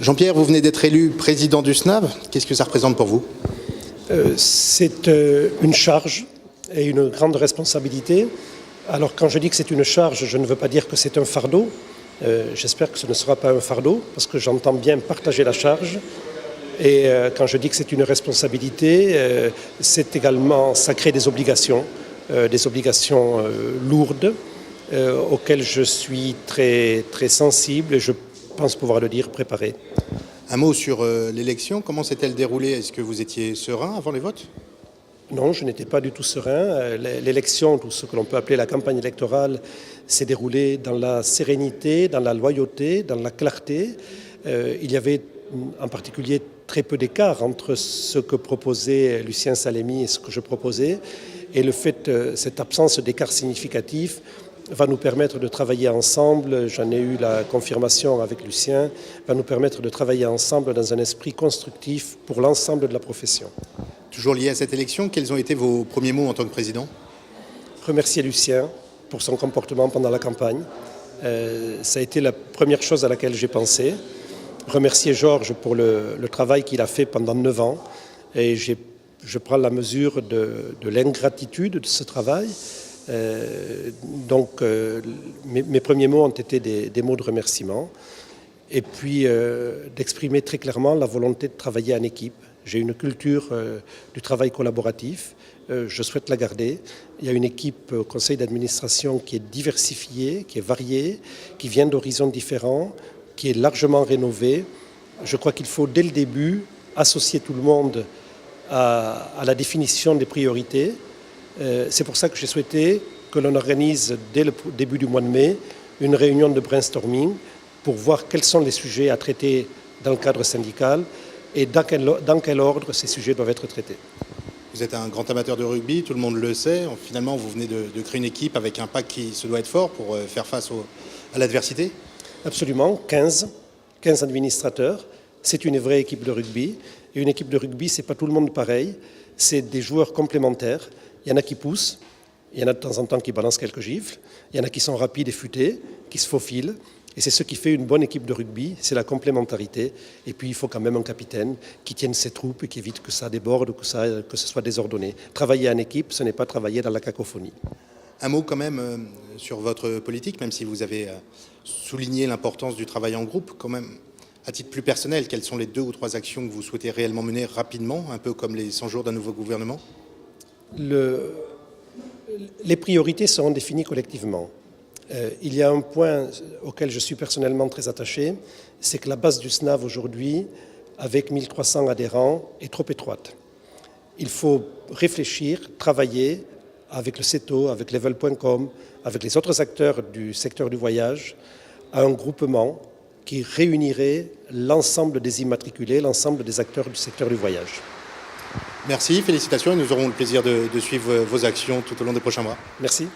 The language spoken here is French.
Jean-Pierre, vous venez d'être élu président du SNAV. Qu'est-ce que ça représente pour vous ? C'est une charge et une grande responsabilité. Alors quand je dis que c'est une charge, je ne veux pas dire que c'est un fardeau. J'espère que ce ne sera pas un fardeau, parce que j'entends bien partager la charge. Et quand je dis que c'est une responsabilité, c'est également, ça crée des obligations lourdes, auxquelles je suis très, très sensible et je pense pouvoir le dire, préparé. Un mot sur l'élection. Comment s'est-elle déroulée ? Est-ce que vous étiez serein avant les votes ? Non, je n'étais pas du tout serein. L'élection, tout ce que l'on peut appeler la campagne électorale, s'est déroulée dans la sérénité, dans la loyauté, dans la clarté. Il y avait en particulier très peu d'écart entre ce que proposait Lucien Salemi et ce que je proposais. Et le fait, cette absence d'écart significatif, va nous permettre de travailler ensemble, j'en ai eu la confirmation avec Lucien, va nous permettre de travailler ensemble dans un esprit constructif pour l'ensemble de la profession. Toujours lié à cette élection, quels ont été vos premiers mots en tant que président ? Remercier Lucien pour son comportement pendant la campagne. Ça a été la première chose à laquelle j'ai pensé. Remercier Georges pour le travail qu'il a fait pendant 9 ans. Et je prends la mesure de l'ingratitude de ce travail. Donc mes premiers mots ont été des mots de remerciement et puis d'exprimer très clairement la volonté de travailler en équipe. J'ai une culture du travail collaboratif, je souhaite la garder. Il y a une équipe au conseil d'administration qui est diversifiée, qui est variée, qui vient d'horizons différents, qui est largement rénovée. Je crois qu'il faut dès le début associer tout le monde à la définition des priorités. C'est pour ça que j'ai souhaité que l'on organise dès le début du mois de mai une réunion de brainstorming pour voir quels sont les sujets à traiter dans le cadre syndical et dans quel ordre ces sujets doivent être traités. Vous êtes un grand amateur de rugby, tout le monde le sait. Finalement, vous venez de créer une équipe avec un pack qui se doit être fort pour faire face à l'adversité. Absolument, 15 administrateurs. C'est une vraie équipe de rugby. Et une équipe de rugby, ce n'est pas tout le monde pareil. C'est des joueurs complémentaires. Il y en a qui poussent, il y en a de temps en temps qui balancent quelques gifles, il y en a qui sont rapides et futés, qui se faufilent. Et c'est ce qui fait une bonne équipe de rugby, c'est la complémentarité. Et puis il faut quand même un capitaine qui tienne ses troupes et qui évite que ça déborde ou que ce soit désordonné. Travailler en équipe, ce n'est pas travailler dans la cacophonie. Un mot quand même sur votre politique, même si vous avez souligné l'importance du travail en groupe, quand même. À titre plus personnel, quelles sont les 2 ou 3 actions que vous souhaitez réellement mener rapidement, un peu comme les 100 jours d'un nouveau gouvernement ? Les priorités seront définies collectivement. Il y a un point auquel je suis personnellement très attaché, c'est que la base du SNAV aujourd'hui, avec 1300 adhérents, est trop étroite. Il faut réfléchir, travailler avec le CETO, avec Level.com, avec les autres acteurs du secteur du voyage, à un groupement qui réunirait l'ensemble des immatriculés, l'ensemble des acteurs du secteur du voyage. Merci, félicitations et nous aurons le plaisir de suivre vos actions tout au long des prochains mois. Merci.